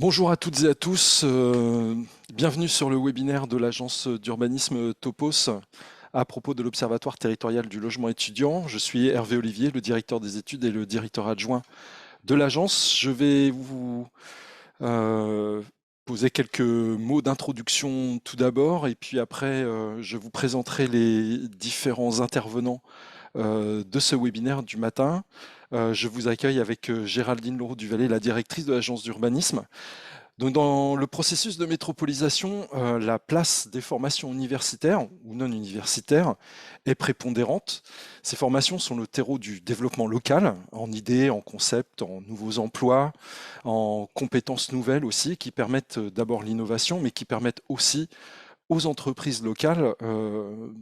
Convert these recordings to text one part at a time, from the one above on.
Bonjour à toutes et à tous, bienvenue sur le webinaire de l'agence d'urbanisme Topos à propos de l'Observatoire territorial du logement étudiant. Je suis Hervé Olivier, le directeur des études et le directeur adjoint de l'agence. Je vais vous poser quelques mots d'introduction tout d'abord et puis après je vous présenterai les différents intervenants de ce webinaire du matin. Je vous accueille avec Géraldine Leroux-Duvallée, la directrice de l'agence d'urbanisme. Donc, dans le processus de métropolisation, la place des formations universitaires ou non universitaires est prépondérante. Ces formations sont le terreau du développement local, en idées, en concepts, en nouveaux emplois, en compétences nouvelles aussi, qui permettent d'abord l'innovation, mais qui permettent aussi aux entreprises locales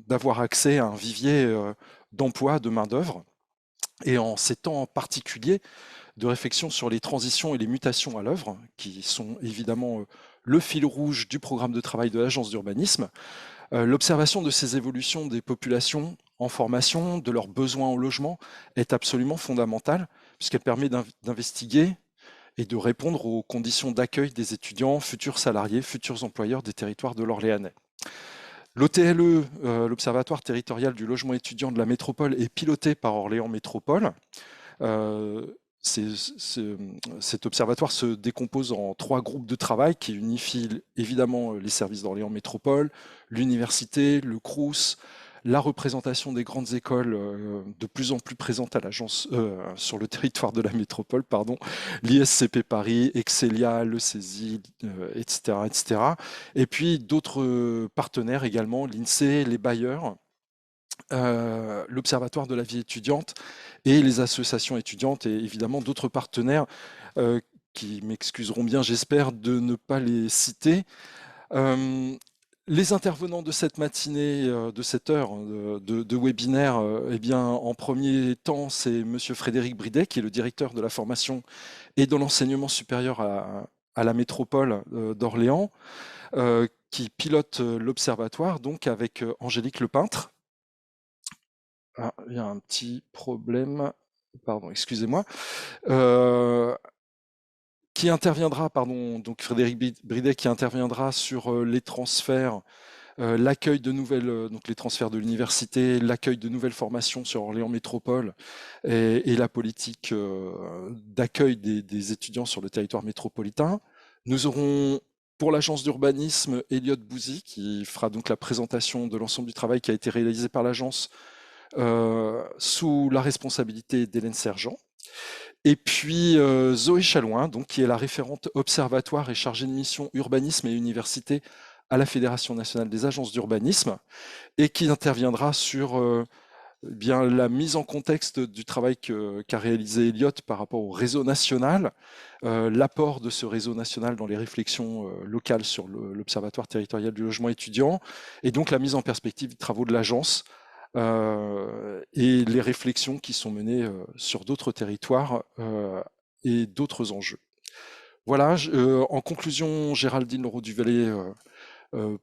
d'avoir accès à un vivier d'emploi, de main-d'œuvre. Et en ces temps particuliers, de réflexion sur les transitions et les mutations à l'œuvre, qui sont évidemment le fil rouge du programme de travail de l'agence d'urbanisme. L'observation de ces évolutions des populations en formation, de leurs besoins en logement, est absolument fondamentale, puisqu'elle permet d'investiguer et de répondre aux conditions d'accueil des étudiants, futurs salariés, futurs employeurs des territoires de l'Orléanais. L'OTLE, l'Observatoire territorial du logement étudiant de la métropole, est piloté par Orléans Métropole. Euh, Cet observatoire se décompose en 3 groupes de travail qui unifient évidemment les services d'Orléans Métropole, l'université, le Crous, la représentation des grandes écoles de plus en plus présentes à l'agence sur le territoire de la métropole, pardon, l'ISCP Paris, Excelia, le CESI, etc., etc. Et puis d'autres partenaires également, l'INSEE, les bailleurs, l'Observatoire de la vie étudiante et les associations étudiantes et évidemment d'autres partenaires qui m'excuseront bien, j'espère, de ne pas les citer. Euh, les intervenants de cette matinée, de cette heure de webinaire, eh bien, en premier temps, c'est Monsieur Frédéric Bridet, qui est le directeur de la formation et de l'enseignement supérieur à la métropole d'Orléans, qui pilote l'observatoire, donc avec Angélique Lepeintre. Ah, il y a un petit problème. Pardon, excusez-moi. Euh, qui interviendra, pardon, donc Frédéric Bridet, qui interviendra sur les transferts, l'accueil de nouvelles, donc les transferts de l'université, l'accueil de nouvelles formations sur Orléans Métropole et la politique d'accueil des étudiants sur le territoire métropolitain. Nous aurons pour l'agence d'urbanisme Elliot Bouzy qui fera donc la présentation de l'ensemble du travail qui a été réalisé par l'agence sous la responsabilité d'Hélène Sergent. Et puis Zoé Chalouin, donc, qui est la référente observatoire et chargée de mission urbanisme et université à la Fédération nationale des agences d'urbanisme, et qui interviendra sur bien la mise en contexte du travail qu'a réalisé Elliot par rapport au réseau national, l'apport de ce réseau national dans les réflexions locales sur l'Observatoire territorial du logement étudiant, et donc la mise en perspective des travaux de l'agence et les réflexions qui sont menées sur d'autres territoires et d'autres enjeux. Voilà, en conclusion, Géraldine Leroux-Duvallée euh,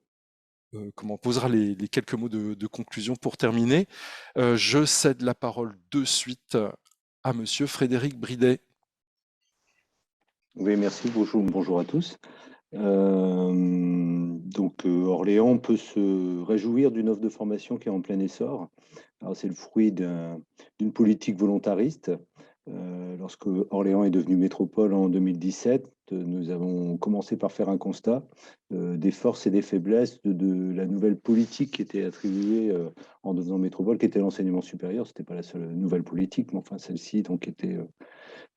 comment posera les quelques mots de conclusion pour terminer. Je cède la parole de suite à Monsieur Frédéric Bridet. Oui, merci. Bonjour à tous. Orléans peut se réjouir d'une offre de formation qui est en plein essor. C'est le fruit d'une politique volontariste. Lorsque Orléans est devenu métropole en 2017, nous avons commencé par faire un constat des forces et des faiblesses de la nouvelle politique qui était attribuée en devenant métropole, qui était l'enseignement supérieur. Ce n'était pas la seule nouvelle politique, mais enfin celle-ci donc était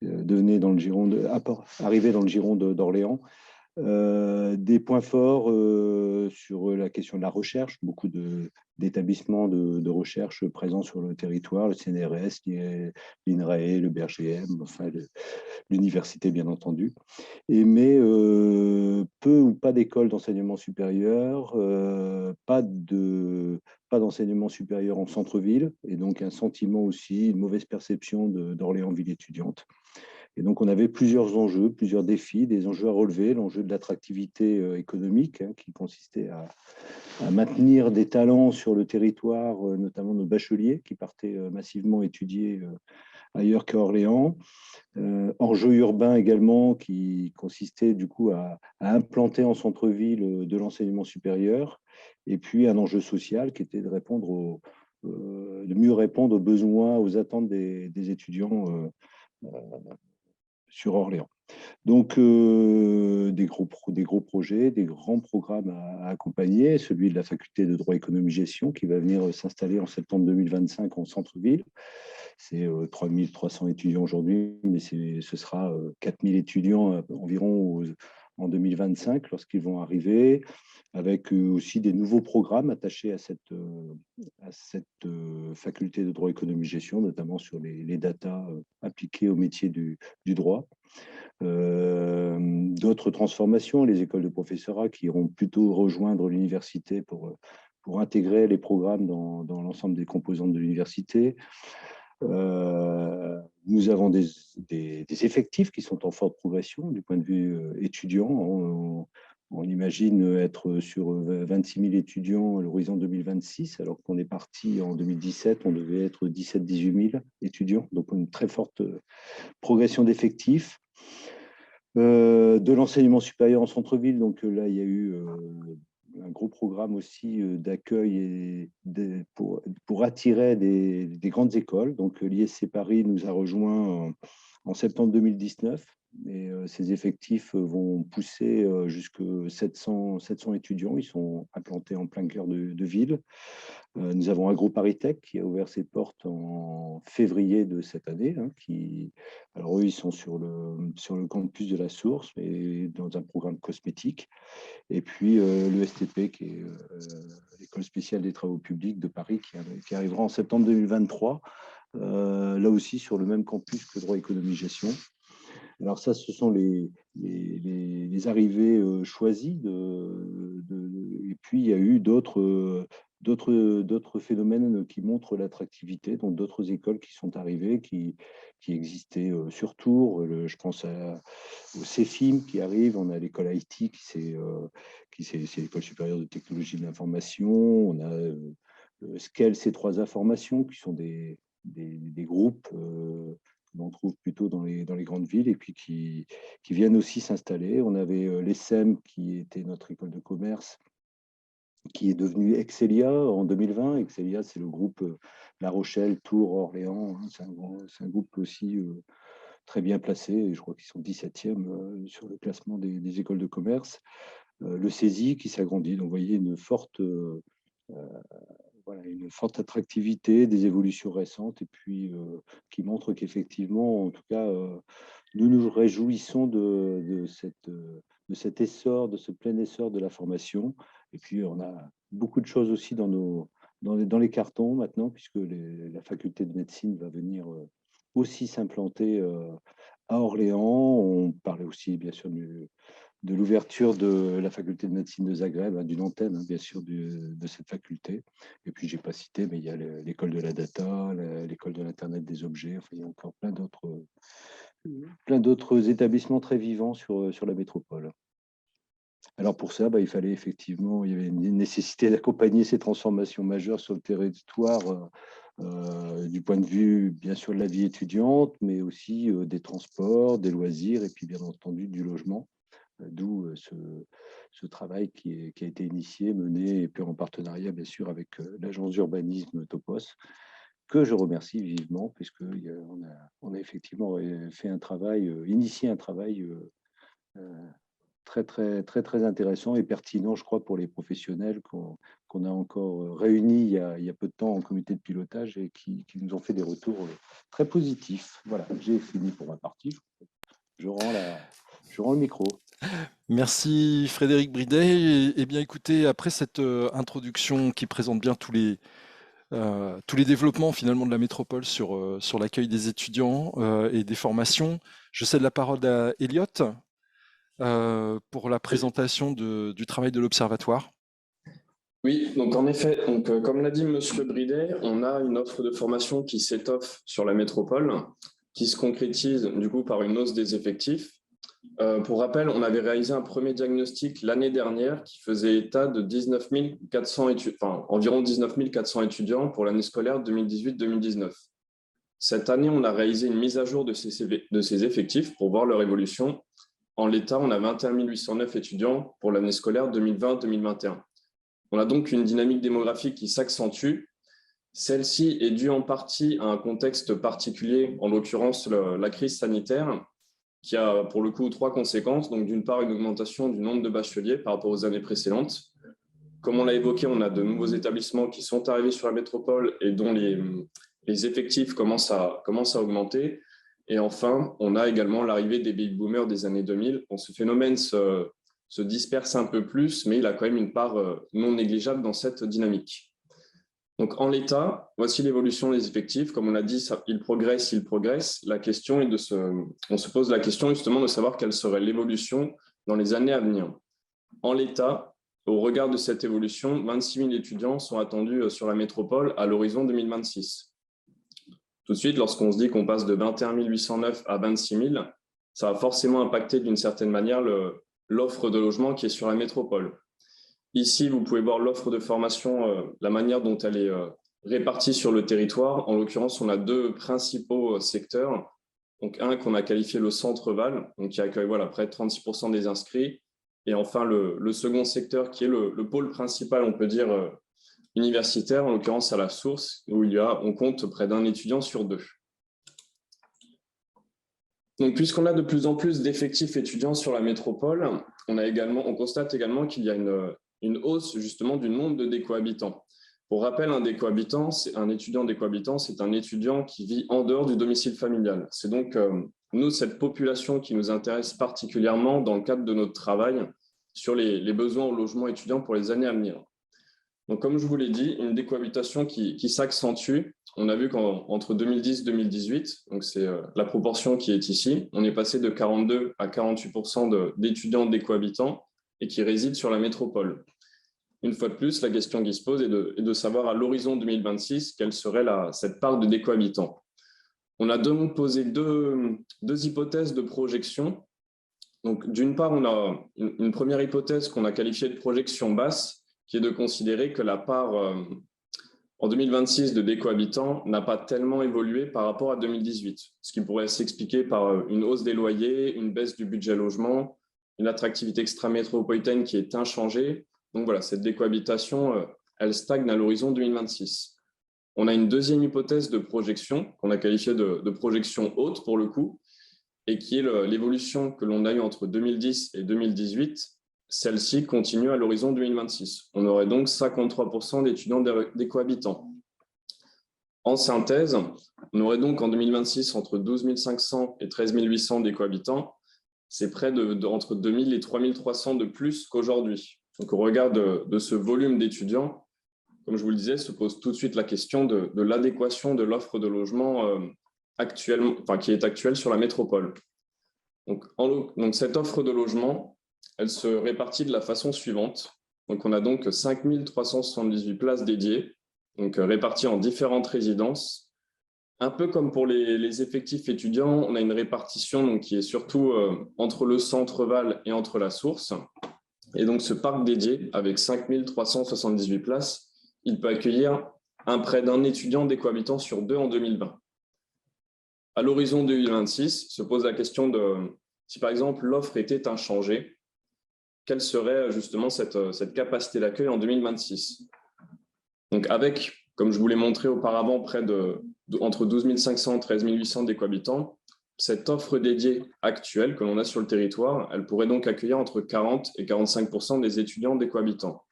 devenait dans le giron arrivait dans le giron d'Orléans. Des points forts sur la question de la recherche, beaucoup d'établissements de recherche présents sur le territoire, le CNRS, l'INRAE, le BRGM, enfin l'université bien entendu. Mais peu ou pas d'écoles d'enseignement supérieur, pas d'enseignement supérieur en centre-ville, et donc un sentiment aussi, une mauvaise perception d'Orléans ville étudiante. Et donc, on avait plusieurs enjeux, plusieurs défis, des enjeux à relever, l'enjeu de l'attractivité économique, qui consistait à maintenir des talents sur le territoire, notamment nos bacheliers qui partaient massivement étudier ailleurs qu'à Orléans. Enjeu urbain également qui consistait du coup à implanter en centre-ville de l'enseignement supérieur. Et puis un enjeu social qui était de de mieux répondre aux besoins, aux attentes des étudiants sur Orléans. Donc, des gros projets, des grands programmes à accompagner, celui de la faculté de droit économie gestion qui va venir s'installer en septembre 2025 en centre-ville. C'est 3300 étudiants aujourd'hui, mais ce sera 4000 étudiants environ en 2025 lorsqu'ils vont arriver, avec aussi des nouveaux programmes attachés à cette faculté de droit économie gestion, notamment sur les datas appliquées au métier du droit. D'autres transformations, les écoles de professorat qui iront plutôt rejoindre l'université pour intégrer les programmes dans l'ensemble des composantes de l'université. Nous avons des effectifs qui sont en forte progression du point de vue étudiant. On imagine être sur 26 000 étudiants à l'horizon 2026, alors qu'on est parti en 2017, on devait être 17-18 000 étudiants, donc une très forte progression d'effectifs. De l'enseignement supérieur en centre-ville, donc là, il y a eu un gros programme aussi d'accueil pour attirer des grandes écoles. Donc l'ISC Paris nous a rejoints en septembre 2019 et ces effectifs vont pousser jusqu'à 700 étudiants. Ils sont implantés en plein cœur de ville. Nous avons AgroParisTech qui a ouvert ses portes en février de cette année. Alors eux, ils sont sur le campus de la Source, mais dans un programme cosmétique. Et puis l'ESTP, qui est l'École spéciale des travaux publics de Paris, qui arrivera en septembre 2023, là aussi sur le même campus que droit économie gestion. Alors ça, ce sont les arrivées choisies. Et puis, il y a eu d'autres phénomènes qui montrent l'attractivité, donc d'autres écoles qui sont arrivées, qui existaient sur Tours. Je pense au CEFIM qui arrive, on a l'école IT, c'est l'École supérieure de technologie de l'information, on a SCEL C3 Information, qui sont des groupes l'on trouve plutôt dans les grandes villes et puis qui viennent aussi s'installer. On avait l'ESSEM qui était notre école de commerce qui est devenue Excelia en 2020. Excelia, c'est le groupe La Rochelle, Tours, Orléans. C'est un groupe aussi très bien placé. Et je crois qu'ils sont 17e sur le classement des écoles de commerce. Le CESI qui s'agrandit. Donc, vous voyez une forte attractivité, des évolutions récentes, et puis qui montrent qu'effectivement, en tout cas, nous nous réjouissons de cet essor, de ce plein essor de la formation. Et puis, on a beaucoup de choses aussi dans les cartons maintenant, puisque la faculté de médecine va venir aussi s'implanter à Orléans. On parlait aussi, bien sûr, de l'ouverture de la faculté de médecine de Zagreb, d'une antenne, bien sûr, de cette faculté. Et puis, je n'ai pas cité, mais il y a l'école de la data, l'école de l'Internet des objets. Enfin, il y a encore plein d'autres établissements très vivants sur la métropole. Alors pour ça, il fallait effectivement, il y avait une nécessité d'accompagner ces transformations majeures sur le territoire du point de vue, bien sûr, de la vie étudiante, mais aussi des transports, des loisirs et puis bien entendu du logement. D'où ce travail qui a été initié, mené et puis en partenariat bien sûr avec l'agence d'urbanisme Topos, que je remercie vivement puisqu'on a effectivement fait un travail, initié un travail très, très, très, très intéressant et pertinent, je crois, pour les professionnels qu'on a encore réunis il y a peu de temps en comité de pilotage et qui nous ont fait des retours très positifs. Voilà, j'ai fini pour ma partie. Je rends le micro. Merci Frédéric Bridet. Eh bien, écoutez, après cette introduction qui présente bien tous les développements finalement de la métropole sur l'accueil des étudiants et des formations, je cède la parole à Elliot pour la présentation du travail de l'Observatoire. Oui, donc en effet, comme l'a dit Monsieur Bridet, on a une offre de formation qui s'étoffe sur la métropole, qui se concrétise du coup par une hausse des effectifs. Pour rappel, on avait réalisé un premier diagnostic l'année dernière qui faisait état de environ 19 400 étudiants pour l'année scolaire 2018-2019. Cette année, on a réalisé une mise à jour de ces effectifs pour voir leur évolution. En l'état, on a 21 809 étudiants pour l'année scolaire 2020-2021. On a donc une dynamique démographique qui s'accentue. Celle-ci est due en partie à un contexte particulier, en l'occurrence la crise sanitaire, qui a pour le coup 3 conséquences. Donc d'une part, une augmentation du nombre de bacheliers par rapport aux années précédentes. Comme on l'a évoqué, on a de nouveaux établissements qui sont arrivés sur la métropole et dont les effectifs commencent à augmenter. Et enfin, on a également l'arrivée des baby-boomers des années 2000. Bon, ce phénomène se disperse un peu plus, mais il a quand même une part non négligeable dans cette dynamique. Donc, en l'état, voici l'évolution des effectifs. Comme on a dit, il progresse. La question est on se pose la question justement de savoir quelle serait l'évolution dans les années à venir. En l'état, au regard de cette évolution, 26 000 étudiants sont attendus sur la métropole à l'horizon 2026. Tout de suite, lorsqu'on se dit qu'on passe de 21 809 à 26 000, ça va forcément impacter d'une certaine manière l'offre de logement qui est sur la métropole. Ici, vous pouvez voir l'offre de formation, la manière dont elle est répartie sur le territoire. En l'occurrence, on a 2 principaux secteurs. Donc, un qu'on a qualifié le centre-val, qui accueille près de 36% des inscrits. Et enfin, le second secteur qui est le pôle principal, on peut dire, universitaire, en l'occurrence à la source, où on compte près d'un étudiant sur 2. Donc, puisqu'on a de plus en plus d'effectifs étudiants sur la métropole, on constate également qu'il y a une hausse justement du nombre de décohabitants. Pour rappel, un étudiant décohabitant, c'est un étudiant qui vit en dehors du domicile familial. C'est donc nous, cette population qui nous intéresse particulièrement dans le cadre de notre travail sur les besoins au logement étudiant pour les années à venir. Donc, comme je vous l'ai dit, une décohabitation qui s'accentue. On a vu qu'entre 2010 et 2018, donc c'est la proportion qui est ici, on est passé de 42 à 48% d'étudiants décohabitants et qui résident sur la métropole. Une fois de plus, la question qui se pose est de savoir à l'horizon 2026 quelle serait cette part de décohabitants. On a donc posé deux hypothèses de projection. Donc, d'une part, on a une première hypothèse qu'on a qualifiée de projection basse, qui est de considérer que la part en 2026 de décohabitants n'a pas tellement évolué par rapport à 2018, ce qui pourrait s'expliquer par une hausse des loyers, une baisse du budget logement, une attractivité extramétropolitaine qui est inchangée. Donc voilà, cette décohabitation, elle stagne à l'horizon 2026. On a une deuxième hypothèse de projection, qu'on a qualifiée de projection haute pour le coup, et qui est l'évolution que l'on a eue entre 2010 et 2018. Celle-ci continue à l'horizon 2026. On aurait donc 53% d'étudiants décohabitants. En synthèse, on aurait donc en 2026 entre 12 500 et 13 800 décohabitants. C'est près entre 2 000 et 3 300 de plus qu'aujourd'hui. Donc, au regard de ce volume d'étudiants, comme je vous le disais, se pose tout de suite la question de l'adéquation de l'offre de logement qui est actuelle sur la métropole. Donc, cette offre de logement, elle se répartit de la façon suivante. Donc, on a donc 5 378 places dédiées, donc réparties en différentes résidences. Un peu comme pour les effectifs étudiants, on a une répartition donc, qui est surtout entre le centre-val et entre la source. Et donc, ce parc dédié, avec 5 378 places, il peut accueillir près d'un étudiant décohabitant sur 2 en 2020. À l'horizon 2026, se pose la question de si, par exemple, l'offre était inchangée, quelle serait justement cette capacité d'accueil en 2026. Donc, avec, comme je vous l'ai montré auparavant, entre 12 500 et 13 800 décohabitants, cette offre dédiée actuelle que l'on a sur le territoire, elle pourrait donc accueillir entre 40 et 45% des étudiants décohabitants.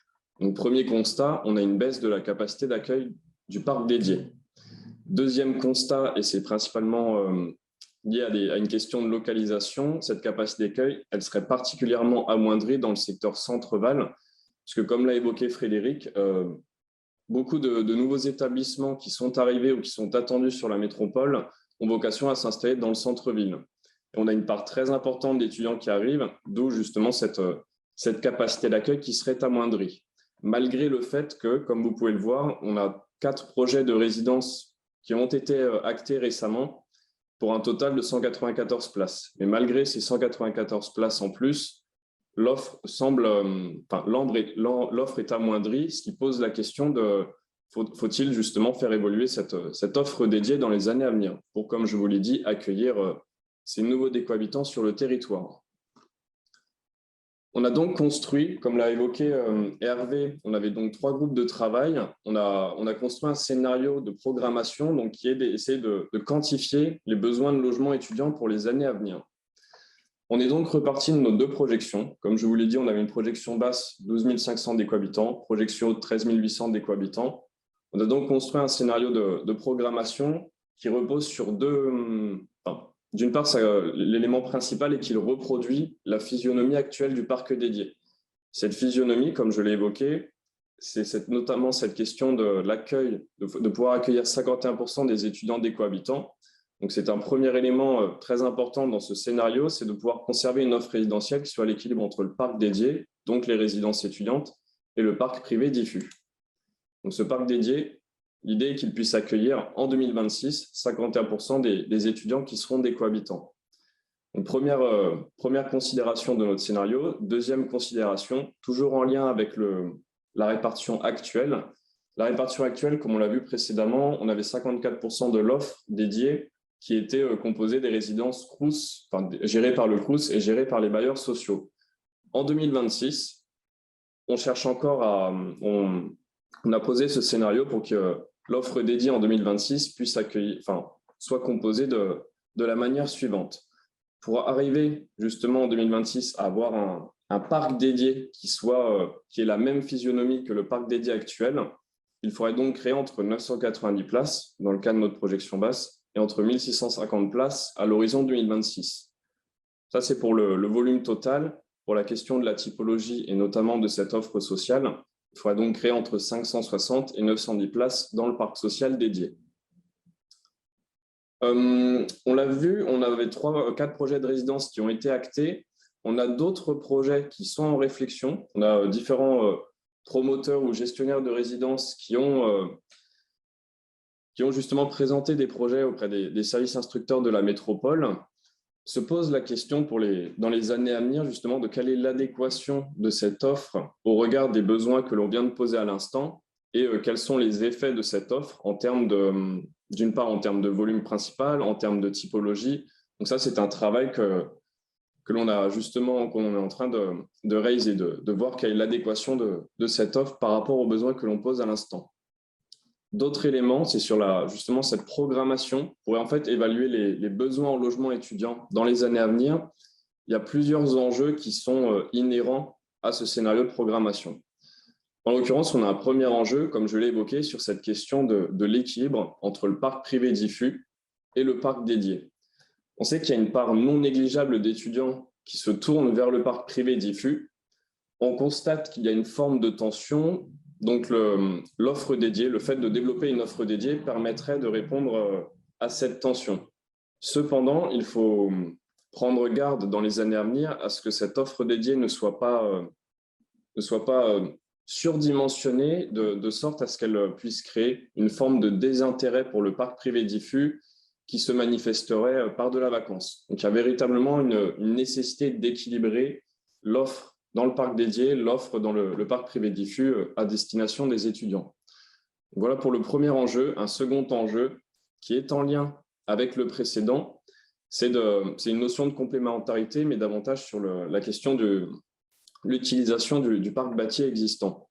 Donc, premier constat, on a une baisse de la capacité d'accueil du parc dédié. Deuxième constat, et c'est principalement lié à une question de localisation, cette capacité d'accueil, elle serait particulièrement amoindrie dans le secteur centre-val, puisque comme l'a évoqué Frédéric, beaucoup de nouveaux établissements qui sont arrivés ou qui sont attendus sur la métropole ont vocation à s'installer dans le centre-ville. Et on a une part très importante d'étudiants qui arrivent, d'où justement cette capacité d'accueil qui serait amoindrie. Malgré le fait que, comme vous pouvez le voir, on a 4 projets de résidence qui ont été actés récemment pour un total de 194 places. Mais malgré ces 194 places en plus, l'offre est amoindrie, ce qui pose la question faut-il justement faire évoluer cette offre dédiée dans les années à venir pour, comme je vous l'ai dit, accueillir ces nouveaux décohabitants sur le territoire. On a donc construit, comme l'a évoqué Hervé, on avait donc 3 groupes de travail. On a construit un scénario de programmation donc, qui est d'essayer de quantifier les besoins de logement étudiant pour les années à venir. On est donc reparti de nos 2 projections. Comme je vous l'ai dit, on avait une projection basse, 12 500 décohabitants, projection haute, 13 800 décohabitants. On a donc construit un scénario de programmation qui repose sur d'une part, l'élément principal est qu'il reproduit la physionomie actuelle du parc dédié. Cette physionomie, comme je l'ai évoqué, c'est notamment cette question de l'accueil, de pouvoir accueillir 51% des étudiants décohabitants. Donc, c'est un premier élément très important dans ce scénario, c'est de pouvoir conserver une offre résidentielle qui soit à l'équilibre entre le parc dédié, donc les résidences étudiantes, et le parc privé diffus. Donc, ce parc dédié, l'idée est qu'il puisse accueillir en 2026 51% des étudiants qui seront décohabitants. Donc, première considération de notre scénario. Deuxième considération, toujours en lien avec la répartition actuelle. La répartition actuelle, comme on l'a vu précédemment, on avait 54% de l'offre dédiée qui était composée des résidences Crous, gérées par le Crous et gérées par les bailleurs sociaux. En 2026, on cherche encore on a posé ce scénario pour que l'offre dédiée en 2026 puisse soit composée de la manière suivante. Pour arriver justement en 2026 à avoir un parc dédié qui ait la même physionomie que le parc dédié actuel, il faudrait donc créer entre 990 places dans le cas de notre projection basse et entre 1650 places à l'horizon 2026. Ça, c'est pour le volume total. Pour la question de la typologie et notamment de cette offre sociale, il faudrait donc créer entre 560 et 910 places dans le parc social dédié. On l'a vu, on avait 4 projets de résidence qui ont été actés. On a d'autres projets qui sont en réflexion. On a différents promoteurs ou gestionnaires de résidences qui ont justement présenté des projets auprès des services instructeurs de la métropole. Se pose la question dans les années à venir justement de quelle est l'adéquation de cette offre au regard des besoins que l'on vient de poser à l'instant et quels sont les effets de cette offre en termes d'une part en termes de volume principal, en termes de typologie. Donc ça, c'est un travail que l'on a justement, qu'on est en train de raise et de voir quelle est l'adéquation de cette offre par rapport aux besoins que l'on pose à l'instant. D'autres éléments, c'est sur justement cette programmation pour en fait évaluer les besoins en logement étudiant dans les années à venir. Il y a plusieurs enjeux qui sont inhérents à ce scénario de programmation. En l'occurrence, on a un premier enjeu, comme je l'ai évoqué, sur cette question de l'équilibre entre le parc privé diffus et le parc dédié. On sait qu'il y a une part non négligeable d'étudiants qui se tournent vers le parc privé diffus. On constate qu'il y a une forme de tension. Donc, l'offre dédiée, le fait de développer une offre dédiée permettrait de répondre à cette tension. Cependant, il faut prendre garde dans les années à venir à ce que cette offre dédiée ne soit pas surdimensionnée de sorte à ce qu'elle puisse créer une forme de désintérêt pour le parc privé diffus qui se manifesterait par de la vacance. Donc, il y a véritablement une nécessité d'équilibrer l'offre dans le parc dédié, l'offre dans le parc privé diffus à destination des étudiants. Voilà pour le premier enjeu. Un second enjeu qui est en lien avec le précédent, c'est une notion de complémentarité, mais davantage sur la question de l'utilisation du parc bâti existant.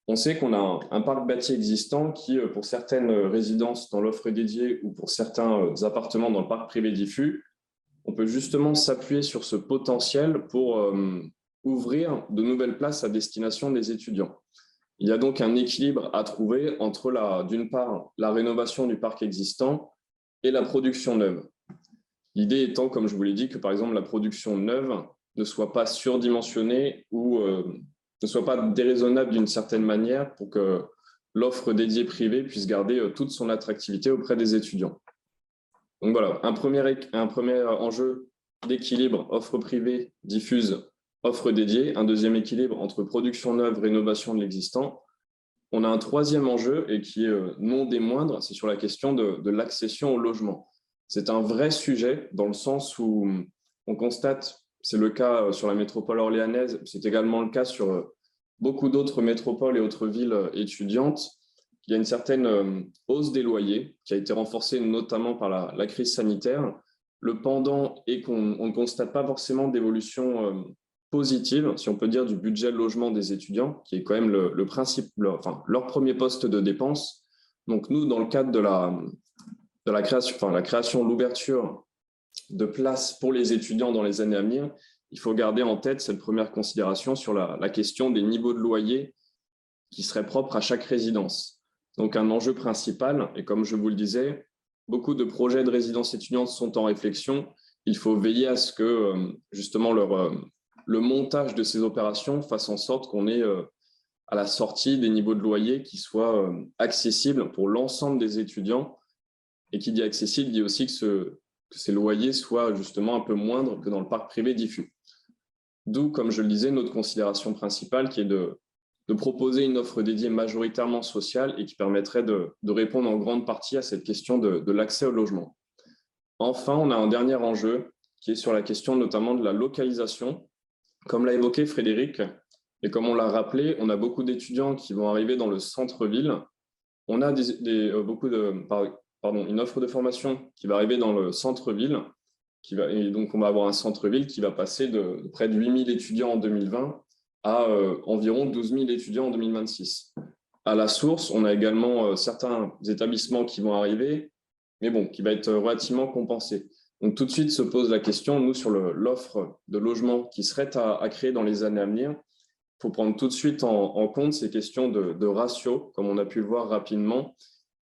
On sait qu'on a un parc bâti existant qui, pour certaines résidences dans l'offre dédiée ou pour certains appartements dans le parc privé diffus, on peut justement s'appuyer sur ce potentiel pour ouvrir de nouvelles places à destination des étudiants. Il y a donc un équilibre à trouver entre, d'une part, la rénovation du parc existant et la production neuve. L'idée étant, comme je vous l'ai dit, que par exemple la production neuve ne soit pas surdimensionnée ou ne soit pas déraisonnable d'une certaine manière pour que l'offre dédiée privée puisse garder toute son attractivité auprès des étudiants. Donc voilà, un premier enjeu d'équilibre offre privée diffuse, offre dédiée, un deuxième équilibre entre production neuve, rénovation de l'existant. On a un troisième enjeu et qui est non des moindres, c'est sur la question de l'accession au logement. C'est un vrai sujet dans le sens où on constate, c'est le cas sur la métropole orléanaise, c'est également le cas sur beaucoup d'autres métropoles et autres villes étudiantes, il y a une certaine hausse des loyers qui a été renforcée notamment par la crise sanitaire. Le pendant est qu'on ne constate pas forcément d'évolution positive, si on peut dire, du budget de logement des étudiants, qui est quand même le principe, leur premier poste de dépense. Donc nous, dans le cadre de la création, l'ouverture de places pour les étudiants dans les années à venir, il faut garder en tête cette première considération sur la question des niveaux de loyer qui seraient propres à chaque résidence. Donc un enjeu principal, et comme je vous le disais, beaucoup de projets de résidence étudiante sont en réflexion. Il faut veiller à ce que justement le montage de ces opérations fasse en sorte qu'on ait à la sortie des niveaux de loyer qui soient accessibles pour l'ensemble des étudiants. Et qui dit accessible dit aussi que ces loyers soient justement un peu moindres que dans le parc privé diffus. D'où, comme je le disais, notre considération principale qui est de proposer une offre dédiée majoritairement sociale et qui permettrait de répondre en grande partie à cette question de l'accès au logement. Enfin, on a un dernier enjeu qui est sur la question notamment de la localisation. Comme l'a évoqué Frédéric, et comme on l'a rappelé, on a beaucoup d'étudiants qui vont arriver dans le centre-ville. On a une offre de formation qui va arriver dans le centre-ville. Et donc, on va avoir un centre-ville qui va passer de près de 8 000 étudiants en 2020 à environ 12 000 étudiants en 2026. À la source, on a également certains établissements qui vont arriver, mais bon, qui va être relativement compensé. Donc, tout de suite se pose la question, nous, sur l'offre de logement qui serait à créer dans les années à venir. Il faut prendre tout de suite en compte ces questions de ratio, comme on a pu le voir rapidement,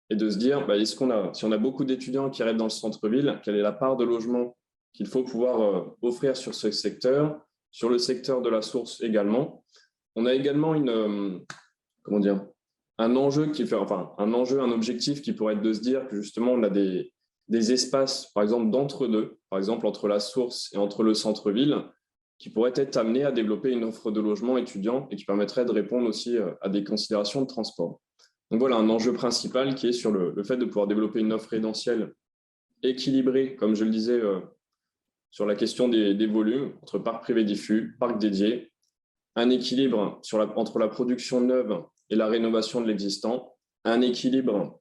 et de se dire, si on a beaucoup d'étudiants qui arrivent dans le centre-ville, quelle est la part de logement qu'il faut pouvoir offrir sur ce secteur, sur le secteur de la source également. On a également un objectif qui pourrait être de se dire que justement on a des espaces, par exemple d'entre-deux, par exemple entre la source et entre le centre-ville, qui pourraient être amenés à développer une offre de logement étudiant et qui permettrait de répondre aussi à des considérations de transport. Donc voilà un enjeu principal qui est sur le fait de pouvoir développer une offre résidentielle équilibrée, comme je le disais, sur la question des volumes entre parc privé diffus, parc dédié, un équilibre entre la production neuve et la rénovation de l'existant, un équilibre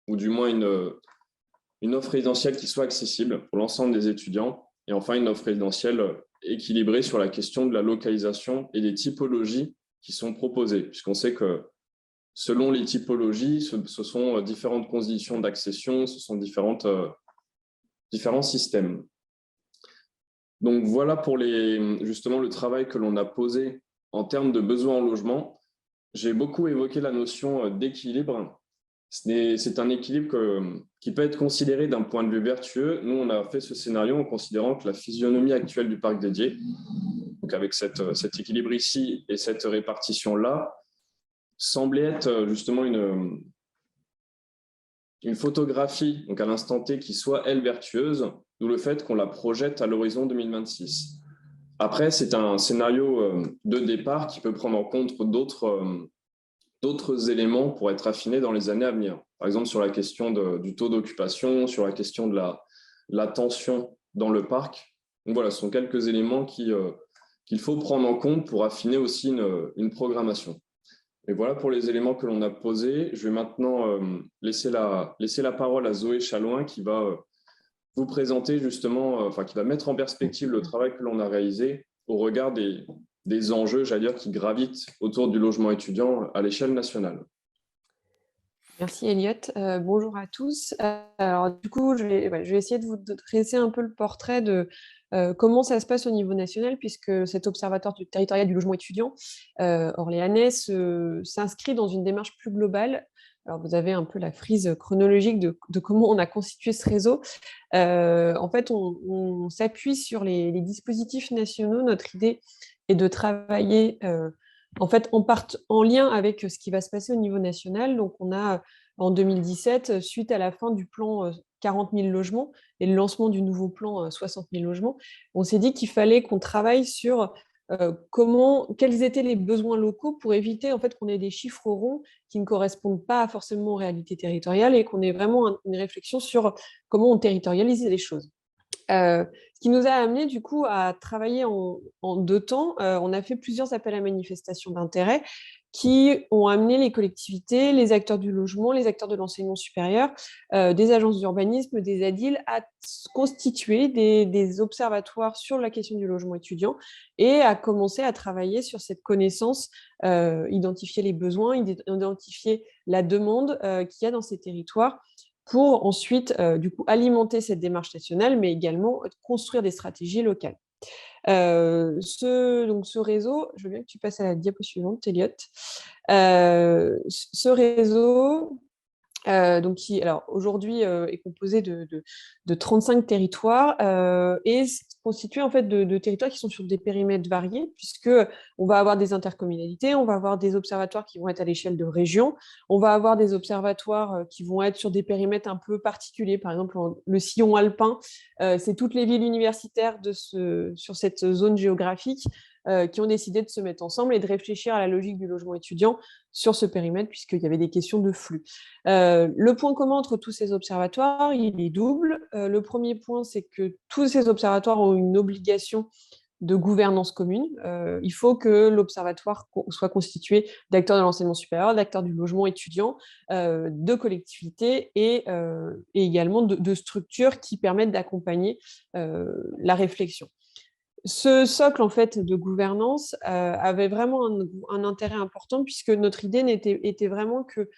ou du moins une offre résidentielle qui soit accessible pour l'ensemble des étudiants et enfin une offre résidentielle équilibrée sur la question de la localisation et des typologies qui sont proposées, puisqu'on sait que selon les typologies, ce sont différentes conditions d'accession, ce sont différents systèmes. Donc voilà pour justement le travail que l'on a posé en termes de besoins en logement. J'ai beaucoup évoqué la notion d'équilibre. C'est un équilibre qui peut être considéré d'un point de vue vertueux. Nous, on a fait ce scénario en considérant que la physionomie actuelle du parc dédié, donc avec cet équilibre ici et cette répartition-là, semblait être justement une photographie, donc à l'instant T, qui soit, elle, vertueuse, d'où le fait qu'on la projette à l'horizon 2026. Après, c'est un scénario de départ qui peut prendre en compte d'autres éléments pour être affinés dans les années à venir. Par exemple, sur la question du taux d'occupation, sur la question de la tension dans le parc. Donc voilà, ce sont quelques éléments qu'il faut prendre en compte pour affiner aussi une programmation. Et voilà pour les éléments que l'on a posés. Je vais maintenant laisser la parole à Zoé Chalouin qui va vous présenter justement, qui va mettre en perspective le travail que l'on a réalisé au regard des enjeux, j'allais dire, qui gravitent autour du logement étudiant à l'échelle nationale. Merci Elliot. Bonjour à tous. Alors du coup, je vais essayer de vous dresser un peu le portrait de comment ça se passe au niveau national, puisque cet observatoire territorial du logement étudiant orléanais s'inscrit dans une démarche plus globale. Alors vous avez un peu la frise chronologique de comment on a constitué ce réseau. En fait, on s'appuie sur les dispositifs nationaux. Notre idée est de travailler en fait, en lien avec ce qui va se passer au niveau national. Donc, on a, en 2017, suite à la fin du plan 40 000 logements et le lancement du nouveau plan 60 000 logements, on s'est dit qu'il fallait qu'on travaille sur quels étaient les besoins locaux pour éviter en fait, qu'on ait des chiffres ronds qui ne correspondent pas forcément aux réalités territoriales et qu'on ait vraiment une réflexion sur comment on territorialise les choses. Ce qui nous a amené du coup à travailler en deux temps. On a fait plusieurs appels à manifestation d'intérêt qui ont amené les collectivités, les acteurs du logement, les acteurs de l'enseignement supérieur, des agences d'urbanisme, des ADIL, à constituer des observatoires sur la question du logement étudiant et à commencer à travailler sur cette connaissance, identifier les besoins, identifier la demande qu'il y a dans ces territoires pour ensuite du coup, alimenter cette démarche nationale, mais également construire des stratégies locales. Ce réseau, je veux bien que tu passes à la diapo suivante, Elliot. Ce réseau, qui alors aujourd'hui est composé de 35 territoires et constitué en fait de territoires qui sont sur des périmètres variés, puisque on va avoir des intercommunalités, on va avoir des observatoires qui vont être à l'échelle de régions, on va avoir des observatoires qui vont être sur des périmètres un peu particuliers. Par exemple, le sillon alpin, c'est toutes les villes universitaires sur cette zone géographique qui ont décidé de se mettre ensemble et de réfléchir à la logique du logement étudiant sur ce périmètre, puisqu'il y avait des questions de flux. Le point commun entre tous ces observatoires, il est double. Le premier point, c'est que tous ces observatoires ont une obligation de gouvernance commune. Il faut que l'observatoire soit constitué d'acteurs de l'enseignement supérieur, d'acteurs du logement étudiant, de collectivités et également de structures qui permettent d'accompagner la réflexion. Ce socle en fait de gouvernance avait vraiment un intérêt important, puisque notre idée était vraiment que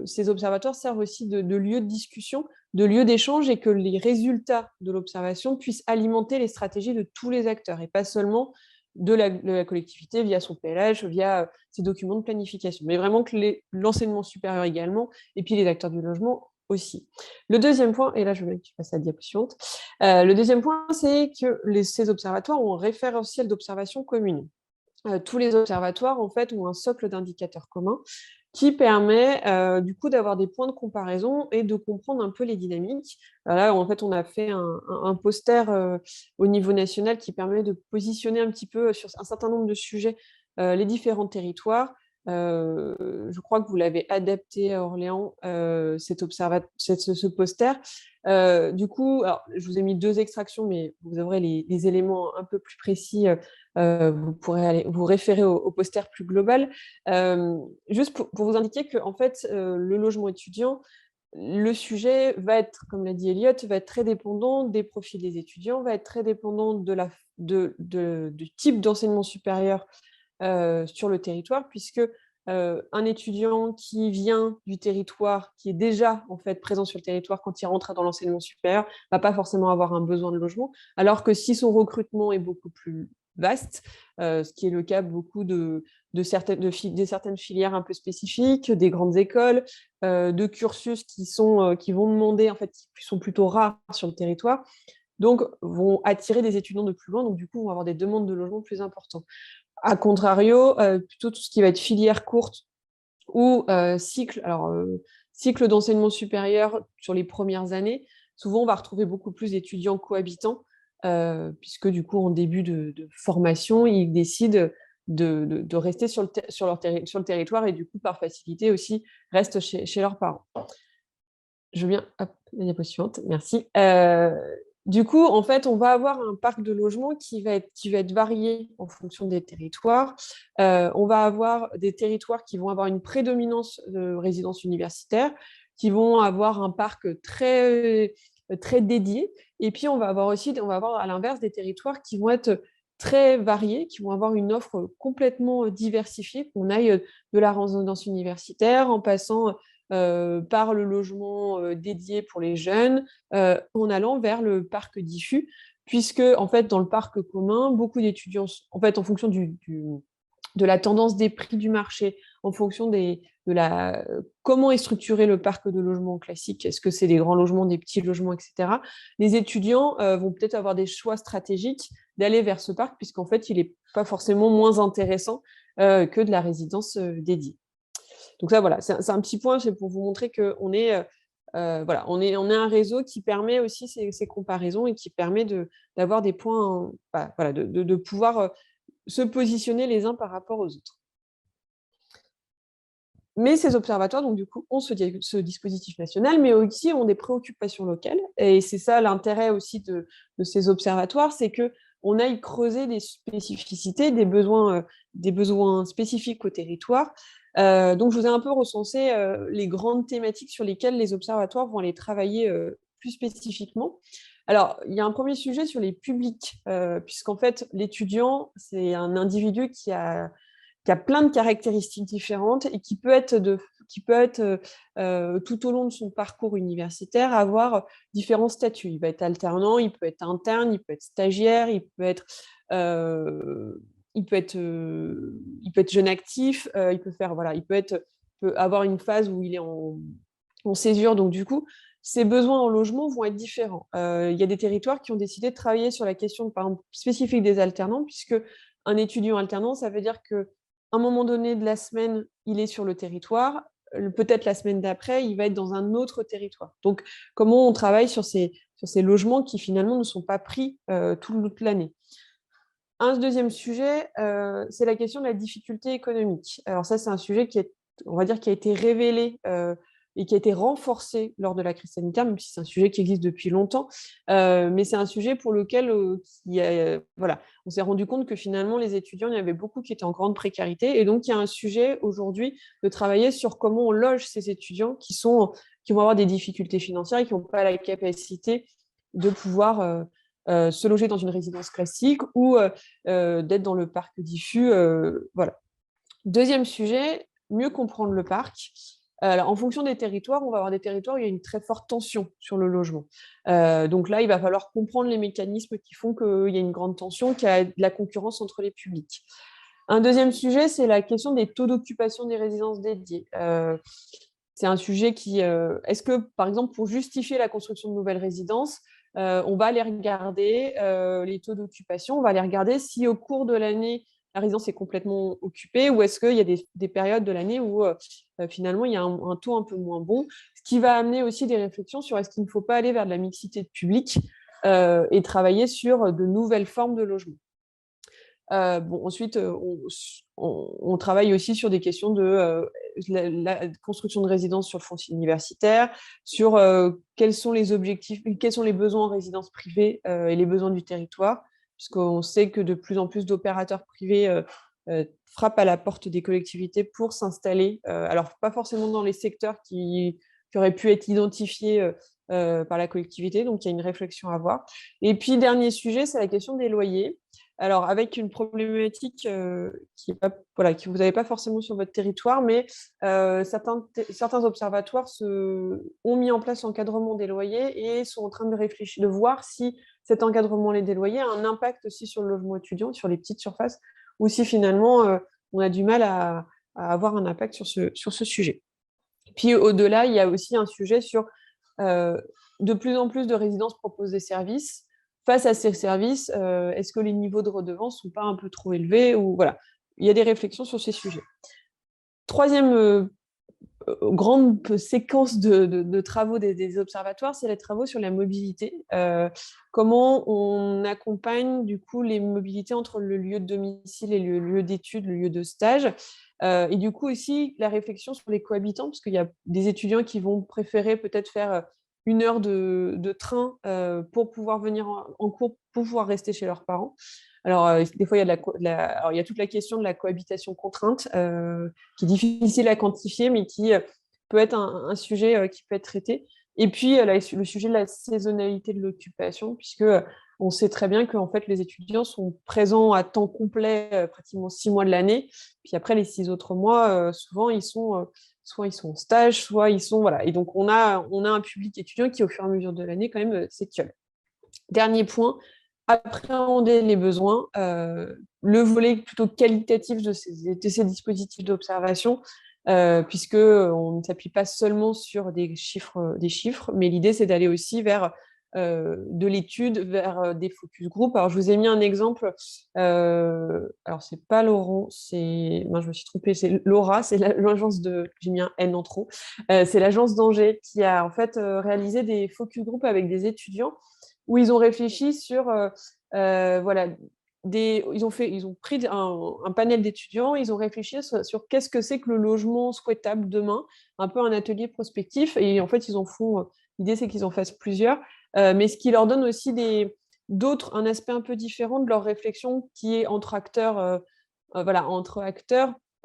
ces observatoires servent aussi de lieu de discussion, de lieu d'échange, et que les résultats de l'observation puissent alimenter les stratégies de tous les acteurs et pas seulement de la collectivité via son PLH, via ses documents de planification, mais vraiment que l'enseignement supérieur également, et puis les acteurs du logement aussi. Le deuxième point, et là je veux que tu passes à la diapo suivante, le deuxième point, c'est que ces observatoires ont un référentiel d'observation commune. Tous les observatoires, en fait, ont un socle d'indicateurs communs qui permet du coup d'avoir des points de comparaison et de comprendre un peu les dynamiques. Là, en fait, on a fait un poster au niveau national qui permet de positionner un petit peu sur un certain nombre de sujets les différents territoires. Je crois que vous l'avez adapté à Orléans, ce poster. Du coup, alors, je vous ai mis 2 extractions, mais vous aurez les éléments un peu plus précis. Vous pourrez aller vous référer au poster plus global. Juste pour vous indiquer que en fait, le logement étudiant, le sujet va être, comme l'a dit Elliot, va être très dépendant des profils des étudiants, va être très dépendant du type d'enseignement supérieur sur le territoire, puisque un étudiant qui vient du territoire, qui est déjà en fait présent sur le territoire quand il rentre dans l'enseignement supérieur, va pas forcément avoir un besoin de logement, alors que si son recrutement est beaucoup plus vaste, ce qui est le cas beaucoup de certaines filières un peu spécifiques, des grandes écoles, de cursus qui vont demander, en fait, qui sont plutôt rares sur le territoire, donc vont attirer des étudiants de plus loin, donc du coup vont avoir des demandes de logement plus importantes. A contrario, plutôt tout ce qui va être filière courte ou cycle d'enseignement supérieur sur les premières années, souvent on va retrouver beaucoup plus d'étudiants cohabitants, puisque du coup en début de formation, ils décident de rester sur le territoire et du coup par facilité aussi restent chez leurs parents. Je veux bien, hop, la diapositive suivante, merci. Du coup, en fait, on va avoir un parc de logements qui va être varié en fonction des territoires. On va avoir des territoires qui vont avoir une prédominance de résidences universitaires, qui vont avoir un parc très, très dédié. Et puis, on va avoir à l'inverse des territoires qui vont être très variés, qui vont avoir une offre complètement diversifiée, qu'on aille de la résidence universitaire en passant par le logement dédié pour les jeunes, en allant vers le parc diffus, puisque en fait dans le parc commun, beaucoup d'étudiants, en fait en fonction de la tendance des prix du marché, en fonction comment est structuré le parc de logements classique, est-ce que c'est des grands logements, des petits logements, etc. Les étudiants vont peut-être avoir des choix stratégiques d'aller vers ce parc, puisqu'en fait il n'est pas forcément moins intéressant que de la résidence dédiée. Donc ça, voilà, c'est un petit point, c'est pour vous montrer qu'on est, on est un réseau qui permet aussi ces comparaisons et qui permet d'avoir des points, de pouvoir se positionner les uns par rapport aux autres. Mais ces observatoires, donc du coup, ont ce dispositif national, mais aussi ont des préoccupations locales. Et c'est ça l'intérêt aussi de ces observatoires, c'est que on aille creuser des spécificités, des besoins spécifiques au territoire. Donc, je vous ai un peu recensé les grandes thématiques sur lesquelles les observatoires vont aller travailler plus spécifiquement. Alors, il y a un premier sujet sur les publics, puisqu'en fait, l'étudiant, c'est un individu qui a plein de caractéristiques différentes et qui peut être tout au long de son parcours universitaire, avoir différents statuts. Il va être alternant, il peut être interne, il peut être stagiaire, il peut être jeune actif, il peut avoir une phase où il est en césure. Donc, du coup, ses besoins en logement vont être différents. Il y a des territoires qui ont décidé de travailler sur la question, par exemple, spécifique des alternants, puisque un étudiant alternant, ça veut dire qu'à un moment donné de la semaine, il est sur le territoire. Peut-être la semaine d'après, il va être dans un autre territoire. Donc, comment on travaille sur ces logements qui, finalement, ne sont pas pris toute l'année. Un deuxième sujet, c'est la question de la difficulté économique. Alors ça, c'est un sujet qui a été révélé et qui a été renforcé lors de la crise sanitaire, même si c'est un sujet qui existe depuis longtemps. Mais c'est un sujet pour lequel on s'est rendu compte que finalement, les étudiants, il y avait beaucoup qui étaient en grande précarité. Et donc, il y a un sujet aujourd'hui de travailler sur comment on loge ces étudiants qui vont avoir des difficultés financières et qui n'ont pas la capacité de pouvoir se loger dans une résidence classique ou d'être dans le parc diffus. Voilà. Deuxième sujet, mieux comprendre le parc. Alors, en fonction des territoires, on va avoir des territoires où il y a une très forte tension sur le logement. Donc là, il va falloir comprendre les mécanismes qui font qu'il y a une grande tension, qu'il y a de la concurrence entre les publics. Un deuxième sujet, c'est la question des taux d'occupation des résidences dédiées. C'est un sujet qui... est-ce que, par exemple, pour justifier la construction de nouvelles résidences, on va aller regarder les taux d'occupation, on va aller regarder si au cours de l'année, la résidence est complètement occupée ou est-ce qu'il y a des périodes de l'année où finalement il y a un taux un peu moins bon, ce qui va amener aussi des réflexions sur est-ce qu'il ne faut pas aller vers de la mixité de public et travailler sur de nouvelles formes de logement. Ensuite, on travaille aussi sur des questions de la construction de résidences sur le foncier universitaire, sur quels sont les objectifs, quels sont les besoins en résidence privée et les besoins du territoire, puisqu'on sait que de plus en plus d'opérateurs privés frappent à la porte des collectivités pour s'installer, alors pas forcément dans les secteurs qui auraient pu être identifiés par la collectivité, donc il y a une réflexion à avoir. Et puis, dernier sujet, c'est la question des loyers. Alors, avec une problématique que vous n'avez pas forcément sur votre territoire, mais certains observatoires ont mis en place l'encadrement des loyers et sont en train de réfléchir, de voir si cet encadrement des loyers a un impact aussi sur le logement étudiant, sur les petites surfaces, ou si finalement on a du mal à avoir un impact sur ce sujet. Puis au-delà, il y a aussi un sujet sur de plus en plus de résidences proposent des services. Face à ces services, est-ce que les niveaux de redevance ne sont pas un peu trop élevés ou, voilà. Il y a des réflexions sur ces sujets. Troisième grande séquence de travaux des observatoires, c'est les travaux sur la mobilité. Comment on accompagne du coup les mobilités entre le lieu de domicile et le lieu d'études, le lieu de stage. Et du coup aussi la réflexion sur les cohabitants, parce qu'il y a des étudiants qui vont préférer peut-être faire 1 heure de train pour pouvoir venir en cours, pour pouvoir rester chez leurs parents. Alors, des fois, il y a toute la question de la cohabitation contrainte, qui est difficile à quantifier, mais qui peut être un sujet qui peut être traité. Et puis, le sujet de la saisonnalité de l'occupation, puisque on sait très bien que en fait, les étudiants sont présents à temps complet pratiquement 6 mois de l'année. Puis après, les 6 autres mois, souvent, soit ils sont en stage, soit ils sont... Voilà. Et donc, on a un public étudiant qui, au fur et à mesure de l'année, quand même, s'étiole. Dernier point, appréhender les besoins, le volet plutôt qualitatif de ces dispositifs d'observation, puisqu'on ne s'appuie pas seulement sur des chiffres, mais l'idée, c'est d'aller aussi vers de l'étude, vers des focus group. Alors, je vous ai mis un exemple. Alors, c'est pas Laurent, je me suis trompée, c'est Laura, c'est l'agence j'ai mis un N en trop. C'est l'agence d'Angers qui a en fait réalisé des focus group avec des étudiants où ils ont réfléchi sur, ils ont pris un panel d'étudiants, ils ont réfléchi sur qu'est-ce que c'est que le logement souhaitable demain, un peu un atelier prospectif, et en fait, l'idée c'est qu'ils en fassent plusieurs, mais ce qui leur donne aussi un aspect un peu différent de leur réflexion qui est entre acteurs,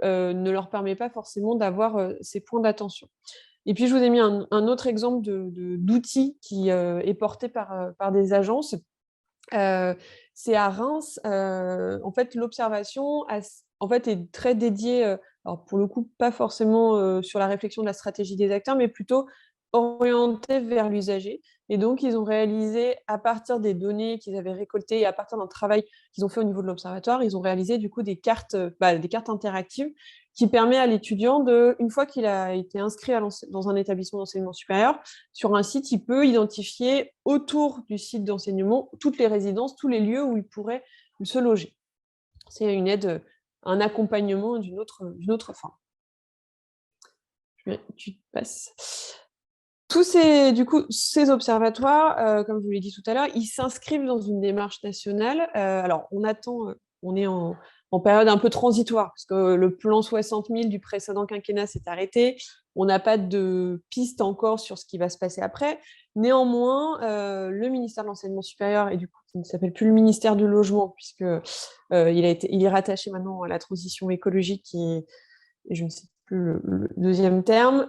ne leur permet pas forcément d'avoir ces points d'attention. Et puis, je vous ai mis un autre exemple d'outil qui est porté par des agences. C'est à Reims. En fait, l'observation est très dédiée, alors pour le coup, pas forcément sur la réflexion de la stratégie des acteurs, mais plutôt orientée vers l'usager. Et donc, ils ont réalisé, à partir des données qu'ils avaient récoltées et à partir d'un travail qu'ils ont fait au niveau de l'observatoire, ils ont réalisé du coup des cartes interactives qui permet à l'étudiant une fois qu'il a été inscrit dans un établissement d'enseignement supérieur, sur un site, il peut identifier autour du site d'enseignement toutes les résidences, tous les lieux où il pourrait se loger. C'est une aide, un accompagnement d'une autre forme. Tu passes. Tous ces observatoires, comme je vous l'ai dit tout à l'heure, ils s'inscrivent dans une démarche nationale. Alors, on est en période un peu transitoire, parce que le plan 60 000 du précédent quinquennat s'est arrêté. On n'a pas de piste encore sur ce qui va se passer après. Néanmoins, le ministère de l'Enseignement supérieur, et du coup, qui ne s'appelle plus le ministère du Logement, puisque il est rattaché maintenant à la transition écologique, et je ne sais plus le deuxième terme,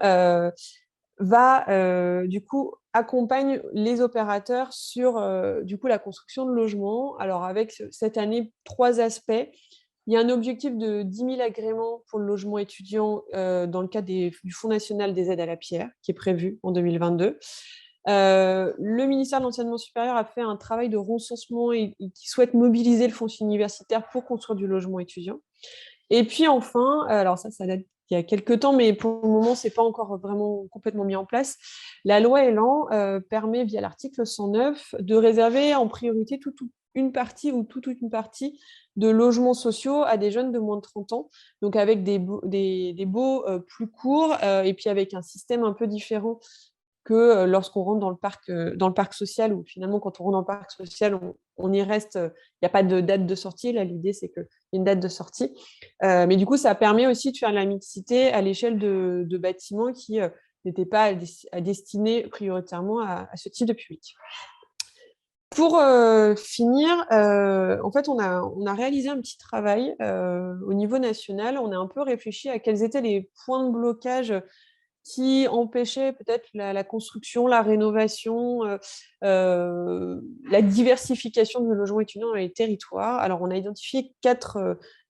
accompagne les opérateurs sur la construction de logements. Alors avec cette année 3 aspects. Il y a un objectif de 10 000 agréments pour le logement étudiant dans le cadre du Fonds national des aides à la pierre, qui est prévu en 2022. Le ministère de l'Enseignement supérieur a fait un travail de recensement et qui souhaite mobiliser le foncier universitaire pour construire du logement étudiant. Et puis enfin, alors ça date il y a quelques temps, mais pour le moment, ce n'est pas encore vraiment complètement mis en place. La loi Elan permet, via l'article 109, de réserver en priorité toute une partie de logements sociaux à des jeunes de moins de 30 ans, donc avec des baux plus courts et puis avec un système un peu différent que lorsqu'on rentre dans le parc social, où finalement, quand on rentre dans le parc social, on y reste, il n'y a pas de date de sortie. Là, l'idée, c'est qu'il y a une date de sortie. Mais du coup, ça permet aussi de faire de la mixité à l'échelle de bâtiments qui n'étaient pas destinés prioritairement à ce type de public. Pour finir, en fait, on a réalisé un petit travail au niveau national. On a un peu réfléchi à quels étaient les points de blocage qui empêchaient peut-être la construction, la rénovation, la diversification de logements étudiants dans les territoires. Alors, on a identifié quatre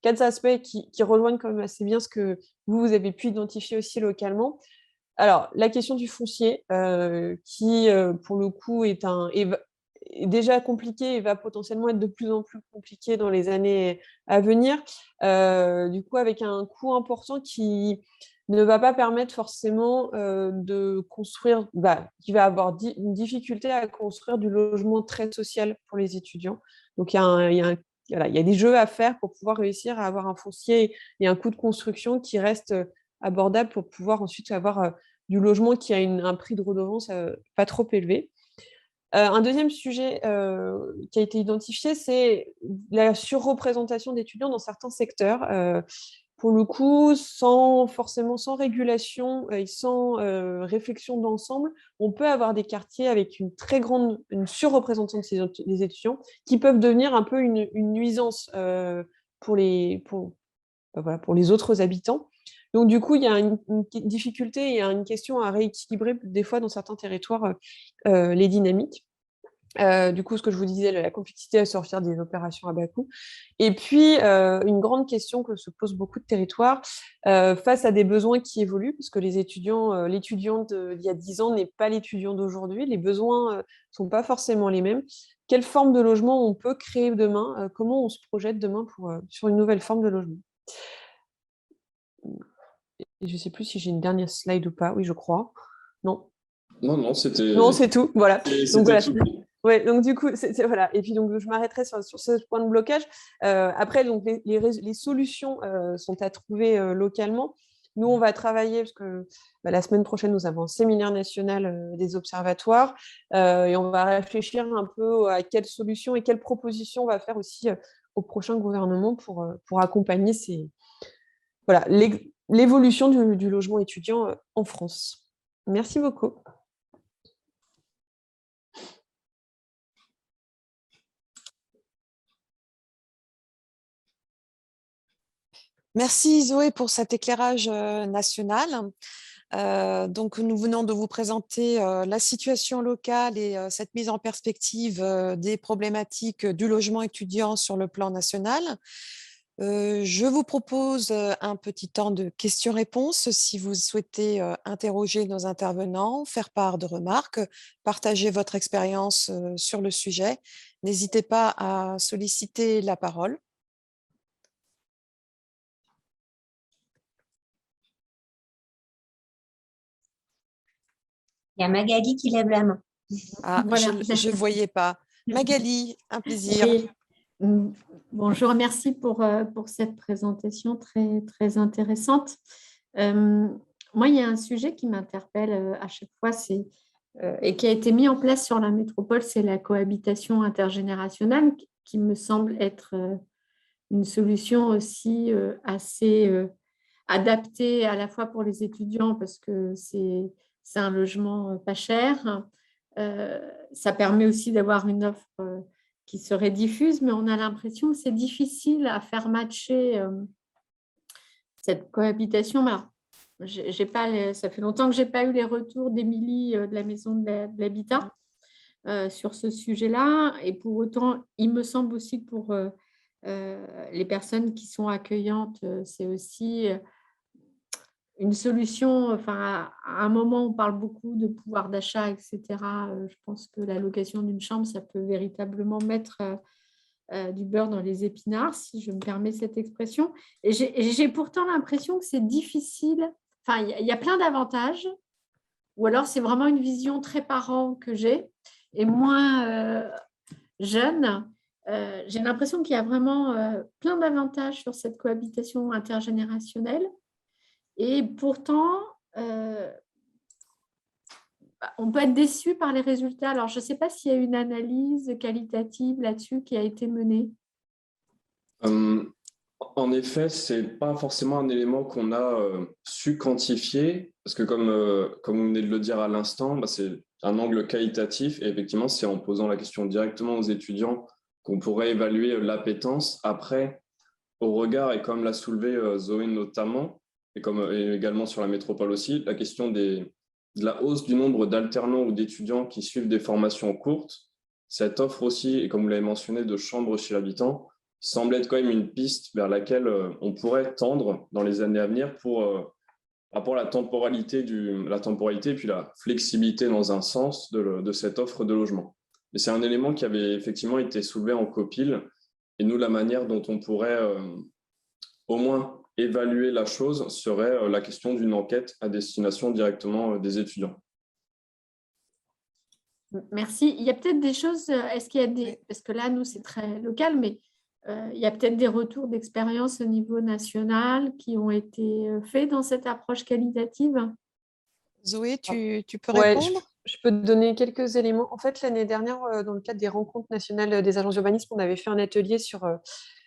aspects qui rejoignent quand même assez bien ce que vous avez pu identifier aussi localement. Alors, la question du foncier, qui, pour le coup, est déjà compliqué et va potentiellement être de plus en plus compliqué dans les années à venir. Du coup, avec un coût important qui ne va pas permettre forcément de construire, qui va avoir une difficulté à construire du logement très social pour les étudiants. Donc, il y a des jeux à faire pour pouvoir réussir à avoir un foncier et un coût de construction qui reste abordable pour pouvoir ensuite avoir du logement qui a un prix de redevance pas trop élevé. Un deuxième sujet qui a été identifié, c'est la surreprésentation d'étudiants dans certains secteurs. Pour le coup, sans régulation et sans réflexion d'ensemble, on peut avoir des quartiers avec une surreprésentation des étudiants qui peuvent devenir un peu une nuisance pour les autres habitants. Donc, du coup, il y a une difficulté, il y a une question à rééquilibrer des fois dans certains territoires les dynamiques. Du coup, ce que je vous disais, la complexité à sortir des opérations à bas coût. Et puis, une grande question que se posent beaucoup de territoires face à des besoins qui évoluent, parce que l'étudiant d'il y a 10 ans n'est pas l'étudiant d'aujourd'hui, les besoins ne sont pas forcément les mêmes. Quelle forme de logement on peut créer demain? Comment on se projette demain sur une nouvelle forme de logement? Et je ne sais plus si j'ai une dernière slide ou pas. Oui, je crois. Non. Non, c'était... Non, c'est tout. Voilà. Donc, voilà. Tout. Ouais, donc du coup, voilà. Et puis donc je m'arrêterai sur ce point de blocage. Après, donc les solutions sont à trouver localement. Nous, on va travailler parce que la semaine prochaine, nous avons un séminaire national des observatoires et on va réfléchir un peu à quelles solutions et quelles propositions on va faire aussi au prochain gouvernement pour accompagner l'évolution du logement étudiant en France. Merci beaucoup. Merci Zoé pour cet éclairage national. Donc, nous venons de vous présenter la situation locale et cette mise en perspective des problématiques du logement étudiant sur le plan national. Je vous propose un petit temps de questions-réponses si vous souhaitez interroger nos intervenants, faire part de remarques, partager votre expérience sur le sujet. N'hésitez pas à solliciter la parole. Il y a Magali qui lève la main. Ah, Voilà. je ne voyais pas. Magali, un plaisir. Oui. Bonjour, merci pour cette présentation très, très intéressante. Moi, il y a un sujet qui m'interpelle à chaque fois, et qui a été mis en place sur la métropole, c'est la cohabitation intergénérationnelle, qui me semble être une solution aussi assez adaptée à la fois pour les étudiants, parce que c'est un logement pas cher. Ça permet aussi d'avoir une offre qui serait diffuse, mais on a l'impression que c'est difficile à faire matcher cette cohabitation. Alors, ça fait longtemps que je n'ai pas eu les retours d'Émilie de la Maison de l'Habitat sur ce sujet-là. Et pour autant, il me semble aussi que pour les personnes qui sont accueillantes, c'est aussi une solution. Enfin, à un moment, on parle beaucoup de pouvoir d'achat, etc. Je pense que la location d'une chambre, ça peut véritablement mettre du beurre dans les épinards, si je me permets cette expression. Et j'ai pourtant l'impression que c'est difficile. Enfin, il y a plein d'avantages, ou alors c'est vraiment une vision très parent que j'ai, et moins jeune. J'ai l'impression qu'il y a vraiment plein d'avantages sur cette cohabitation intergénérationnelle. Et pourtant, on peut être déçu par les résultats. Alors, je ne sais pas s'il y a une analyse qualitative là-dessus qui a été menée. En effet, ce n'est pas forcément un élément qu'on a su quantifier, parce que comme vous venez de le dire à l'instant, c'est un angle qualitatif, et effectivement, c'est en posant la question directement aux étudiants qu'on pourrait évaluer l'appétence. Après, au regard, et comme l'a soulevé Zoé notamment, et également sur la métropole aussi, la question de la hausse du nombre d'alternants ou d'étudiants qui suivent des formations courtes, cette offre aussi, et comme vous l'avez mentionné, de chambres chez l'habitant, semble être quand même une piste vers laquelle on pourrait tendre dans les années à venir pour la temporalité et puis la flexibilité dans un sens de cette offre de logement. Et c'est un élément qui avait effectivement été soulevé en copil, et nous, la manière dont on pourrait au moins évaluer la chose serait la question d'une enquête à destination directement des étudiants. Merci. Il y a peut-être des choses, est-ce qu'il y a des, parce que là, nous, c'est très local, mais il y a peut-être des retours d'expérience au niveau national qui ont été faits dans cette approche qualitative. Zoé, tu peux Ouais, répondre? je peux te donner quelques éléments. En fait, l'année dernière, dans le cadre des rencontres nationales des agences d'urbanisme, on avait fait un atelier sur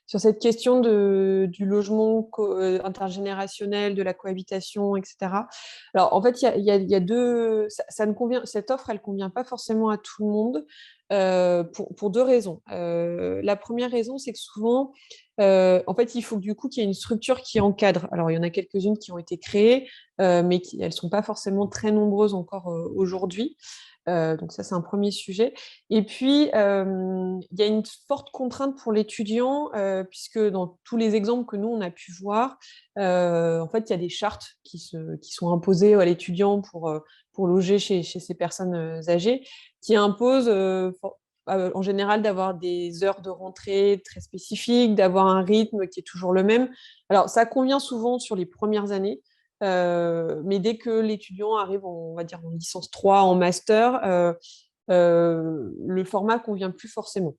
cette question du logement intergénérationnel, de la cohabitation, etc. Alors, en fait, il y a deux... Ça ne convient, cette offre, elle ne convient pas forcément à tout le monde pour deux raisons. La première raison, c'est que souvent, en fait, il faut du coup qu'il y ait une structure qui encadre. Alors, il y en a quelques-unes qui ont été créées, mais elles ne sont pas forcément très nombreuses encore aujourd'hui. Donc ça, c'est un premier sujet. Et puis, il y a une forte contrainte pour l'étudiant, puisque dans tous les exemples que nous, on a pu voir, en fait, il y a des chartes qui sont imposées à l'étudiant pour loger chez ces personnes âgées, qui imposent en général d'avoir des heures de rentrée très spécifiques, d'avoir un rythme qui est toujours le même. Alors, ça convient souvent sur les premières années, mais dès que l'étudiant arrive, on va dire, en licence 3, en master, le format convient plus forcément.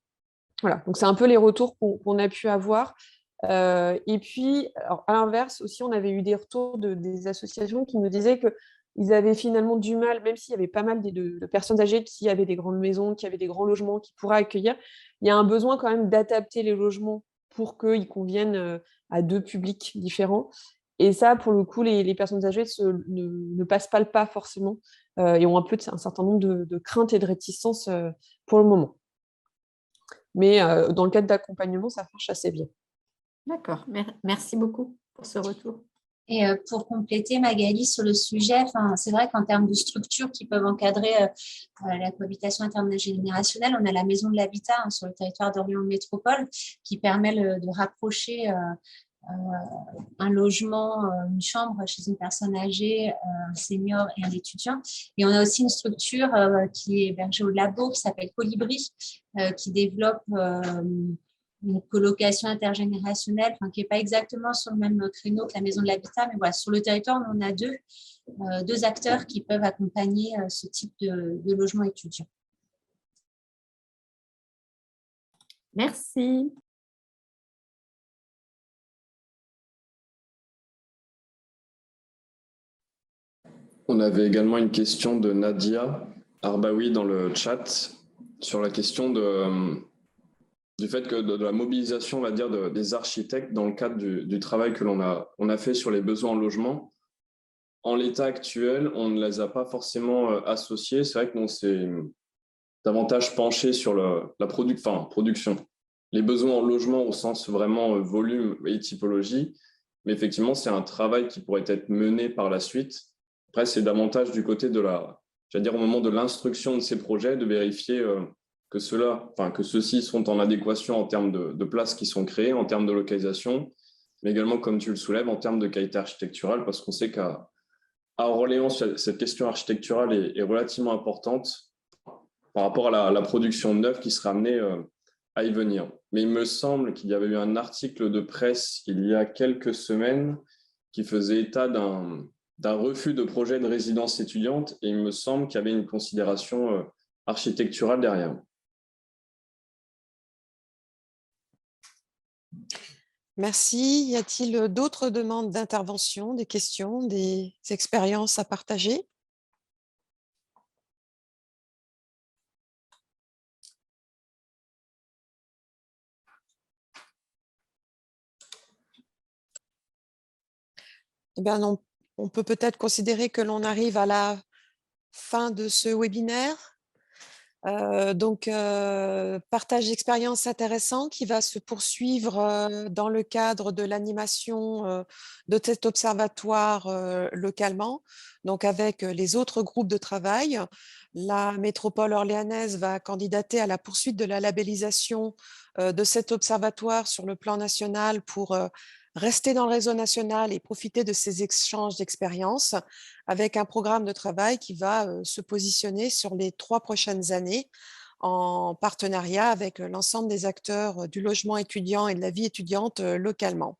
Voilà, donc c'est un peu les retours qu'on a pu avoir. Et puis, alors, à l'inverse aussi, on avait eu des retours des associations qui nous disaient qu'ils avaient finalement du mal, même s'il y avait pas mal de personnes âgées qui avaient des grandes maisons, qui avaient des grands logements, qui pourraient accueillir, il y a un besoin quand même d'adapter les logements pour qu'ils conviennent à deux publics différents. Et ça, pour le coup, les personnes âgées ne passent pas le pas forcément et ont un certain nombre de craintes et de réticences pour le moment. Mais dans le cadre d'accompagnement, ça marche assez bien. D'accord, merci beaucoup pour ce retour. Et pour compléter, Magali, sur le sujet, c'est vrai qu'en termes de structures qui peuvent encadrer la cohabitation intergénérationnelle, on a la maison de l'habitat sur le territoire d'Orléans Métropole qui permet de rapprocher un logement, une chambre chez une personne âgée, un senior et un étudiant. Et on a aussi une structure qui est hébergée au labo qui s'appelle Colibri, qui développe une colocation intergénérationnelle, qui n'est pas exactement sur le même créneau que la maison de l'habitat, mais voilà, sur le territoire, on a deux acteurs qui peuvent accompagner ce type de logement étudiant. Merci. On avait également une question de Nadia Arbaoui dans le chat sur la question du fait que de la mobilisation, on va dire, des architectes dans le cadre du travail que l'on a fait sur les besoins en logement. En l'état actuel, on ne les a pas forcément associés. C'est vrai que nous, c'est davantage penché sur la production. Les besoins en logement au sens vraiment volume et typologie. Mais effectivement, c'est un travail qui pourrait être mené par la suite. Après, c'est davantage du côté de au moment de l'instruction de ces projets, de vérifier que ceux-ci sont en adéquation en termes de places qui sont créées, en termes de localisation, mais également, comme tu le soulèves, en termes de qualité architecturale, parce qu'on sait qu'à Orléans, cette question architecturale est relativement importante par rapport à la production neuve qui sera amenée à y venir. Mais il me semble qu'il y avait eu un article de presse il y a quelques semaines qui faisait état d'un refus de projet de résidence étudiante, et il me semble qu'il y avait une considération architecturale derrière. Merci. Y a-t-il d'autres demandes d'intervention, des questions, des expériences à partager? Eh bien, non, on peut peut-être considérer que l'on arrive à la fin de ce webinaire. Partage d'expériences intéressant qui va se poursuivre dans le cadre de l'animation de cet observatoire localement, donc avec les autres groupes de travail. La métropole orléanaise va candidater à la poursuite de la labellisation de cet observatoire sur le plan national pour rester dans le réseau national et profiter de ces échanges d'expériences avec un programme de travail qui va se positionner sur les 3 prochaines années en partenariat avec l'ensemble des acteurs du logement étudiant et de la vie étudiante localement.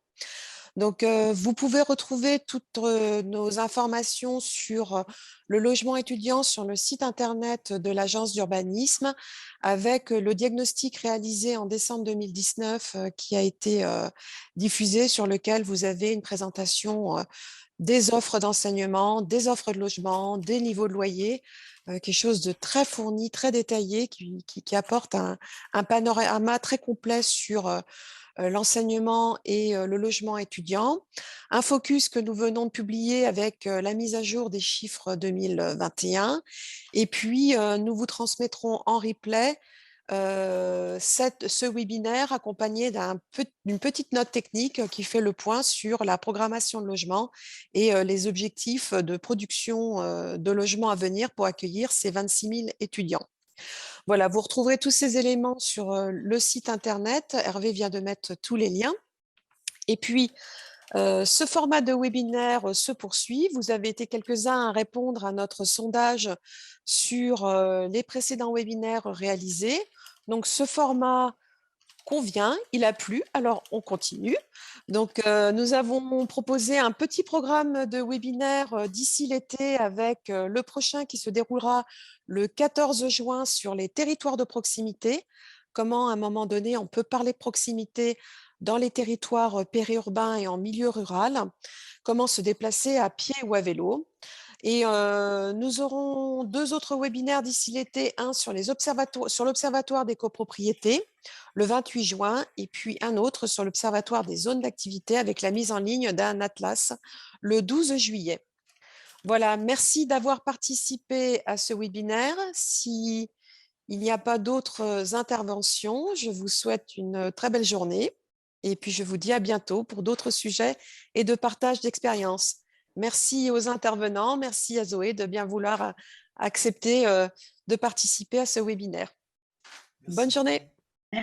Donc, vous pouvez retrouver toutes nos informations sur le logement étudiant sur le site internet de l'agence d'urbanisme avec le diagnostic réalisé en décembre 2019 qui a été diffusé, sur lequel vous avez une présentation des offres d'enseignement, des offres de logement, des niveaux de loyer, quelque chose de très fourni, très détaillé, qui apporte un panorama très complet sur l'enseignement et le logement étudiant. Un focus que nous venons de publier avec la mise à jour des chiffres 2021. Et puis, nous vous transmettrons en replay ce webinaire accompagné d'une petite note technique qui fait le point sur la programmation de logement et les objectifs de production de logements à venir pour accueillir ces 26 000 étudiants. Voilà, vous retrouverez tous ces éléments sur le site internet. Hervé vient de mettre tous les liens. Et puis, ce format de webinaire se poursuit. Vous avez été quelques-uns à répondre à notre sondage sur les précédents webinaires réalisés. Donc, ce format convient, il a plu, alors on continue. Donc, nous avons proposé un petit programme de webinaire d'ici l'été avec le prochain qui se déroulera le 14 juin sur les territoires de proximité. Comment, à un moment donné, on peut parler de proximité dans les territoires périurbains et en milieu rural. Comment se déplacer à pied ou à vélo. Et nous aurons 2 autres webinaires d'ici l'été, un sur l'Observatoire des copropriétés, le 28 juin, et puis un autre sur l'Observatoire des zones d'activité avec la mise en ligne d'un atlas le 12 juillet. Voilà, merci d'avoir participé à ce webinaire. S'il n'y a pas d'autres interventions, je vous souhaite une très belle journée. Et puis, je vous dis à bientôt pour d'autres sujets et de partage d'expériences. Merci aux intervenants, merci à Zoé de bien vouloir accepter de participer à ce webinaire. Merci. Bonne journée.